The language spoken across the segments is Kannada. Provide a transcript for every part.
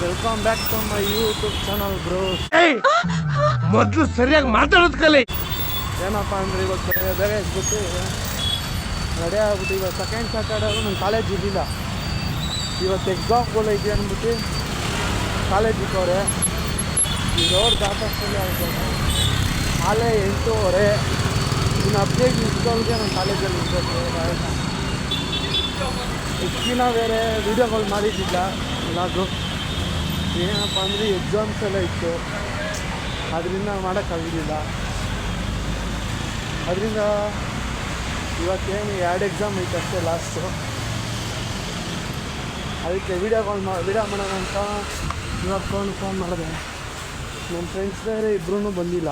Welcome back to my YouTube channel bro. ಮೊದಲು ಸರಿಯಾಗಿ ಮಾತಾಡೋದು ಕಲಿ. ಏನಪ್ಪ ಅಂದರೆ ಇವತ್ತು ಬೇರೆ ಗೊತ್ತು ರೆಡಿ ಆಗ್ಬಿಟ್ಟು ಇವಾಗ ಸೆಕೆಂಡ್ ಸ್ಯಾಟರ್ಡೇ ನನ್ನ ಕಾಲೇಜ್ ಇರಲಿಲ್ಲ. ಇವತ್ತು ಎಕ್ಸಾಮ್ಗಳೈತಿ ಅಂದ್ಬಿಟ್ಟು ಕಾಲೇಜ್ ಇಟ್ಟವ್ರೆ. ಈ ರೋಡ್ ದಾಟೋಷ್ಟಲ್ಲಿ ಆಗ್ಬೋದು ಆಲೇ 8:30. ಇನ್ನು 15 ನಿಮಿಷದೊಳಗೆ ನನ್ನ ಕಾಲೇಜಲ್ಲಿ ಇರಬೇಕು. ಎಷ್ಟು ದಿನ ಬೇರೆ ವೀಡಿಯೋಗಳು ಮಾಡಿದ್ದಿಲ್ಲ ಎಲ್ಲಾದರೂ. ಏನಪ್ಪ ಅಂದರೆ ಎಕ್ಸಾಮ್ಸ್ ಎಲ್ಲ ಇತ್ತು, ಅದರಿಂದ ಮಾಡೋಕ್ಕಾಗಿದ್ದಿಲ್ಲ. ಅದರಿಂದ ಇವತ್ತೇನು 2 ಎಕ್ಸಾಮ್ ಐತೆ ಅಷ್ಟೇ ಲಾಸ್ಟು. ಅದಕ್ಕೆ ವೀಡಿಯೋ ಮಾಡೋಣ ಅಂತ ಇವಾಗ ಫೋನ್ ಮಾಡಿದೆ. ನನ್ನ ಫ್ರೆಂಡ್ಸ್ ಬೇರೆ ಇಬ್ಬರೂ ಬಂದಿಲ್ಲ.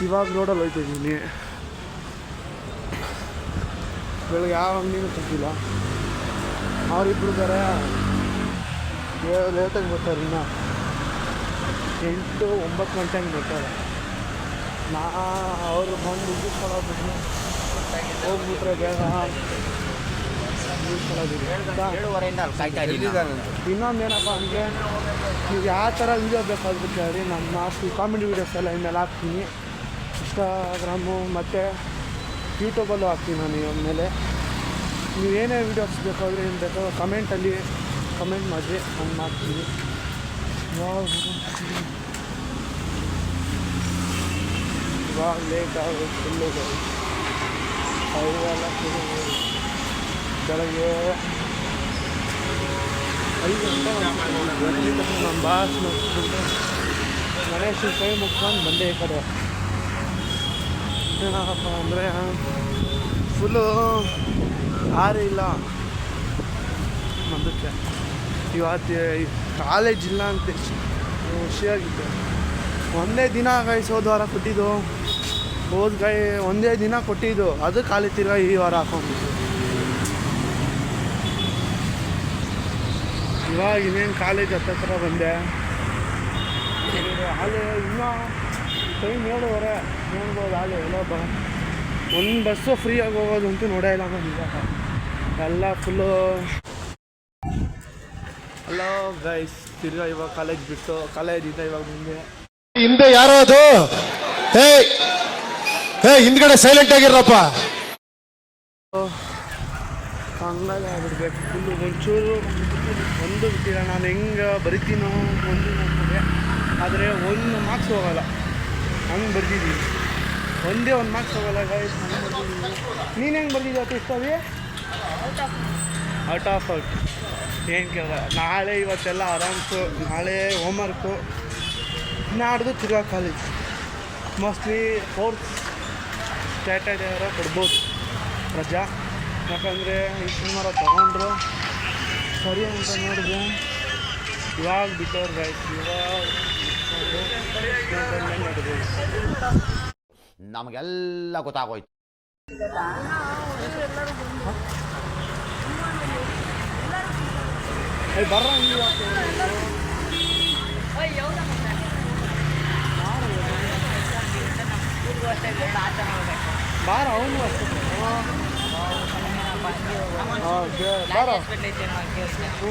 ಇವಾಗ ರೋಡಲ್ಲಿ ಹೋಗ್ತಿದ್ದೀನಿ. ಬೆಳಗ್ಗೆ ಯಾವ ಅಂಗಡಿನೂ ತೆಗ್ದಿಲ್ಲ. ಅವರಿಬ್ಬರು ಬೇರೆ ಲೇಟಾಗಿ ಬರ್ತಾರೆ. ಇನ್ನು 8-9 ಗಂಟೆಗೆ ಬರ್ತಾರೆ. ಅವರು ಬಂದು ಮುಗಿಸ್ಕೊಳ್ಳೋದು ಹೋಗ್ಬಿಟ್ರೆ ಬೇಗ ಇನ್ನೊಂದೇನಪ್ಪ ಅಂದರೆ ನೀವು ಯಾವ ಥರ ವೀಡಿಯೋ ಬೇಕಾದ್ರೂ ಕೇಳಿ. ನಮ್ಮ ಕಾಮಿಡಿ ವೀಡಿಯೋಸ್ ಎಲ್ಲ ಇನ್ಮೇಲೆ ಹಾಕ್ತೀನಿ. ಇನ್ಸ್ಟಾಗ್ರಾಮು ಮತ್ತು ಯೂಟ್ಯೂಬಲ್ಲೂ ಹಾಕ್ತೀನಿ ನಾನು ಇವಾದ್ಮೇಲೆ. ನೀವು ಏನೇ ವೀಡಿಯೋಸ್ ಬೇಕಾದರೆ ಏನು ಬೇಕೋ ಕಮೆಂಟಲ್ಲಿ ಕಮೆಂಟ್ ಮಾಡಿರಿ, ನಾನು ಮಾಡ್ತೀನಿ. ಇವಾಗ ಲೇಟ್ ಆಗೋದು ಫುಲ್ಲು. ಅವೆಲ್ಲ ಬೆಳಗ್ಗೆ 5 ಗಂಟೆ ನಮ್ಮ ಬಾಸ್ ನೋಡ್ಬಿಟ್ಟು ಗಣೇಶನ ಕೈ ಮುಗ್ಕೊಂಡು ಬಂದೆ ಈ ಕಡೆ. ಏನಪ್ಪ ಅಂದರೆ ಫುಲ್ಲು ಆರೇ ಇಲ್ಲ ಅದಕ್ಕೆ. ಇವತ್ತು ಕಾಲೇಜ್ ಇಲ್ಲ ಅಂತ ಖುಷಿಯಾಗಿದ್ದೆ. ಒಂದೇ ದಿನ ಗೈಸ್ ಹೋದ ವಾರ ಕೊಟ್ಟಿದ್ದು. ಒಂದೇ ದಿನ ಕೊಟ್ಟಿದ್ದು, ಅದು ಖಾಲಿ ತಿರ್ಗಾ ಈ ವಾರ ಹಾಕೊಂಡಿದ್ದು. ಇವಾಗ ಇನ್ನೇನು ಕಾಲೇಜ್ ಹತ್ರ ಬಂದೆ. ಹಾಲೆ ಇನ್ನೂ ಟೈಮ್ 7:30 ನೋಡ್ಬೋದು. ಹಾಲೆ ಎಲ್ಲ ಒಂದು ಬಸ್ಸು ಫ್ರೀಯಾಗಿ ಹೋಗೋದಂತೂ ನೋಡೇ ಇಲ್ಲ ನಾನು. ಎಲ್ಲ ಫುಲ್ಲು. ಹಲೋ ಗೈಸ್, ತಿರ್ಗಾ ಇವಾಗ ಕಾಲೇಜ್ ಬಿಟ್ಟು ಕಾಲೇಜಿಂದ ಇವಾಗ ಮುಂದೆ ಹಿಂದೆ ಯಾರೋ ಅದು ಹಿಂದ್ಗಡೆ ಸೈಲೆಂಟ್ ಆಗಿರಪ್ಪ. ಹಂಗಾಗಿ ಆಗ್ಬಿಡ್ಬೇಕು ಫುಲ್ಲು. ಒಂಚೂರು ಒಂದು ಬಿಟ್ಟಿಲ್ಲ. ನಾನು ಹೆಂಗೆ ಬರಿತೀನೋ ಒಂದು ನೋಡ್ಕೊಂಡೆ, ಆದರೆ 1 ಮಾರ್ಕ್ಸ್ ಹೋಗೋಲ್ಲ. ಹಂಗೆ ಬರ್ದಿದ್ದೀನಿ. ಒಂದೇ 1 ಮಾರ್ಕ್ಸ್ ಹೋಗೋಲ್ಲ ಗೈಸ್. ಹಂಗೆ ಬರ್ದಿದ್ದೀನಿ. ನೀನು ಹೆಂಗೆ ಬರ್ದಿದ್ದೆ ಅಂತ ಇಷ್ಟವೇ? ಔಟ್ ಆಫ್ ಔಟ್ ಏನು ಕೇಳ. ನಾಳೆ ಇವತ್ತೆಲ್ಲ ಆರಾಮ್ಸು. ನಾಳೆ ಹೋಮ್ವರ್ಕು, ನಾಡ್ದು ತಿರ್ಗಾ ಕಾಲೇಜ್. ಮೋಸ್ಟ್ಲಿ 4th ಸ್ಯಾಟರ್ಡೇ ಅವರ ಕೊಡ್ಬೋದು ರಜಾ. ಯಾಕಂದರೆ ಈ ಶನಿವಾರ ತೊಗೊಂಡ್ರು ಸರಿ ಅಂತ ನೋಡಿದ್ರೆ ಇವಾಗ ಬಿಟ್ಟವ್ರು ಗೈಸ್. ಇವಾಗ ನಮಗೆಲ್ಲ ಗೊತ್ತಾಗೋಯ್ತು. ಬರ್ರ ಬಾರ ಅವನು ಅಷ್ಟೇ. ಬಾರ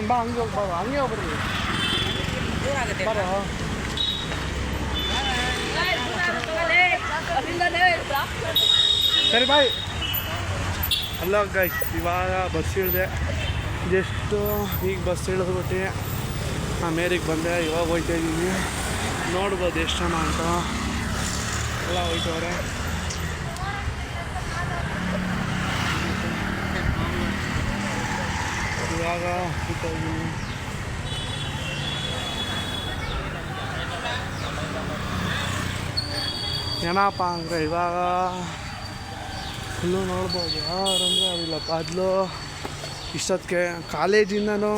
ಬಾ, ಹಂಗೆ ಹೋಗಿ ಬಾರ, ಹಂಗೆ ಹೋಗ್ಬರ್ರಿ. ಬಾರ ಸರಿ ಬಾಯ್. ಅಲ್ಲ ಗೈಸ್, ಇವಾಗ ಬಸ್ ಇಳಿದೆ. ಜಸ್ಟು ಈಗ ಬಸ್ ಇಳಿದ್ಬಿಟ್ಟು ಮೇರಿಗೆ ಬಂದೆ. ಇವಾಗ ಹೋಗ್ತಾ ಇದ್ದೀವಿ. ನೋಡ್ಬೋದು ಎಷ್ಟು ಜನ ಅಂತ ಎಲ್ಲ ಹೋಯ್ತವ್ರೆ. ಇವಾಗ ಹೋಗ್ತಾ ಇದ್ದೀನಿ. ಏನಪ್ಪ ಅಂದರೆ ಇವಾಗ ಫುಲ್ಲು ನೋಡ್ಬೋದು. ಯಾರಂದರೆ ಅದಿಲ್ಲಪ್ಪ. ಅದಲು ಇಷ್ಟೊತ್ತಿಗೆ ಕಾಲೇಜಿಂದನೂ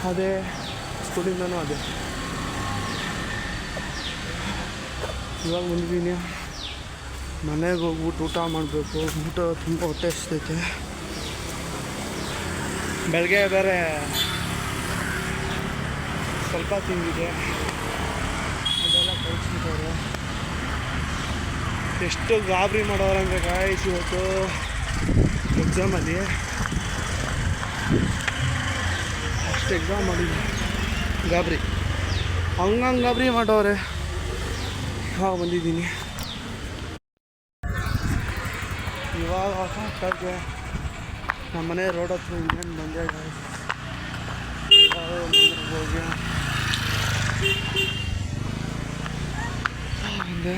ಅದೇ, ಸ್ಕೂಲಿಂದನೂ ಅದೇ. ಇವಾಗ ಬಂದಿದ್ದೀನಿ. ಮನೆಗೆ ಹೋಗ್ಬಿಟ್ಟು ಊಟ ಮಾಡಬೇಕು. ಊಟ ತುಂಬ ಹೊಟ್ಟೆ ಹಸ್ತೈತೆ. ಬೆಳಗ್ಗೆ ಬೇರೆ ಸ್ವಲ್ಪ ತಿಂದಿದೆ, ಅದೆಲ್ಲ ಕಳಿಸ್ಬಿಟ್ಟವ್ರೆ. ಎಷ್ಟು ಗಾಬರಿ ಮಾಡೋರಂದ್ರೆ ಗಾಯ್ಸ್ ಇವತ್ತು ಎಕ್ಸಾಮಲ್ಲಿ. ಅಷ್ಟು ಎಕ್ಸಾಮ್ ಮಾಡಿದ್ವಿ. ಗಾಬರಿ ಹಂಗಂಗೆ ಗಾಬರಿ ಮಾಡವ್ರೆ. ಇವಾಗ ಬಂದಿದ್ದೀನಿ, ಇವಾಗ ಹೊಸಕ್ಕೆ ನಮ್ಮ ಮನೆ ರೋಡ್ ಹತ್ರ ಇನ್ನೇನು ಬಂದೆ ಹೋಗಿ ಬಂದೆ.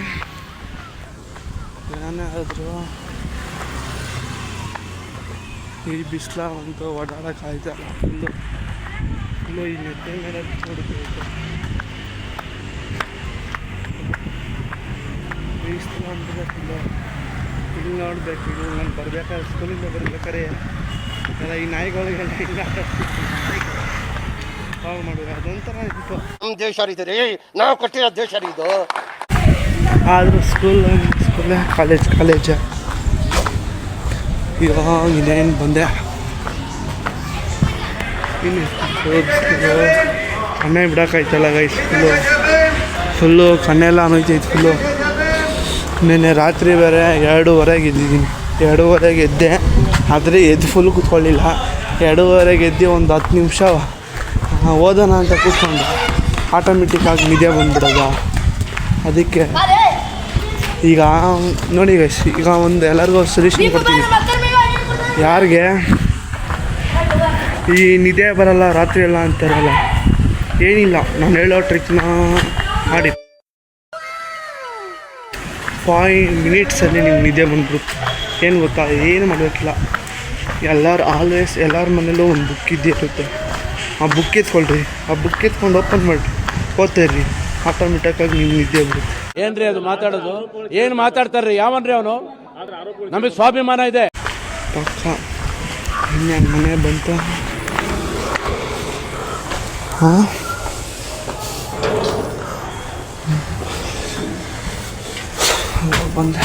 ಏನೇ ಆದರೂ ಈ ಬಿಸಿಲ ಅಂತೂ ಓಡಾಡೋಕ್ಕಾಯ್ತಲ್ಲ. ಫುಲ್ಲು ಈ ನೆತ್ತೆ ಮೇಲೆ ನೋಡಬೇಕು. ಬಿಸಿಲು ಅಂದರೆ ಫುಲ್ಲು ಇಲ್ಲಿ ನೋಡಬೇಕು. ಇದು ನಾನು ಬರ್ಬೇಕಾದ್ರೆ ಸ್ಕೂಲಿಂದ ಬರ್ಬೇಕಾದ್ರೆ ಎಲ್ಲ ಈ ನಾಯಿಗಳಿಗೆಲ್ಲ ಹಿಂಗೆ ಕಾಲ್ ಮಾಡುವೆ. ಅದೊಂಥರ ಇತ್ತು. ನಮ್ಮ ದೇಶ ಇದು ರೀ, ನಾವು ಕಟ್ಟಿರೋ ದೇಶ ರೀ ಇದು. ಆದರೂ ಸ್ಕೂಲೇ ಕಾಲೇಜ. ಇವಾಗ ಇನ್ನೇನು ಬಂದೆ, ಇನ್ನು ಕಣ್ಣೇ ಬಿಡೋಕ್ಕಾಯ್ತಲ್ಲ ಗೈಸ್. ಫುಲ್ಲು ಕಣ್ಣೆಲ್ಲ ಅನ್ನೋಯ್ತೈತೆ ಫುಲ್ಲು. ನೆನ್ನೆ ರಾತ್ರಿ ಬೇರೆ 2:30 ಎದ್ದಿದ್ದೀನಿ. 2:30 ಎದ್ದೆ, ಆದರೆ ಎದ್ದು ಫುಲ್ ಕೂತ್ಕೊಳ್ಳಿಲ್ಲ. 2:30 ಎದ್ದು ಒಂದು 10 ನಿಮಿಷ ಓದೋಣ ಅಂತ ಕೂತ್ಕೊಂಡು ಆಟೋಮೆಟಿಕ್ಕಾಗಿ ನಿದ್ದೆ ಬಂದುಬಿಡೋದು. ಅದಕ್ಕೆ ಈಗ ನೋಡಿ ಗೈಸ್, ಈಗ ಒಂದು ಎಲ್ಲರಿಗೂ ಸಜೆಷನ್ ಕೊಡ್ತೀನಿ. ಯಾರಿಗೆ ಈ ನಿದ್ದೆ ಬರಲ್ಲ ರಾತ್ರಿ ಎಲ್ಲ ಅಂತಾರಲ್ಲ, ಏನಿಲ್ಲ, ನಾನು ಹೇಳೋ ಟ್ರಿಕ್ನ ಮಾಡಿ 5 ಮಿನಿಟ್ಸಲ್ಲಿ ನಿಮ್ಗೆ ನಿದ್ದೆ ಬಂದ್ಬಿಡುತ್ತೆ. ಏನು ಗೊತ್ತಾ, ಏನು ಮಾಡಬೇಕಿಲ್ಲ. ಎಲ್ಲರ ಮನೇಲೂ ಒಂದು ಬುಕ್ ಇದ್ದೇ ಇರುತ್ತೆ. ಆ ಬುಕ್ ಎತ್ಕೊಳ್ರಿ, ಆ ಬುಕ್ ಎತ್ಕೊಂಡು ಓಪನ್ ಮಾಡಿರಿ, ಓದ್ತಾಯಿರಿ, ಆಟೋಮೆಟಿಕ್ಕಾಗಿ ನೀವು ನಿದ್ದೆ ಬರುತ್ತೆ. ಏನ್ರಿ ಅದು ಮಾತಾಡೋದು? ಏನು ಮಾತಾಡ್ತಾರ್ರಿ? ಯಾವನ್ರಿ ಅವನು? ನಮಗೆ ಸ್ವಾಭಿಮಾನ ಇದೆ ಪಕ್ಕ. ಇನ್ನೇನು ಮನೆ ಬಂತು. ಹಾಂ, ಬಂದೆ.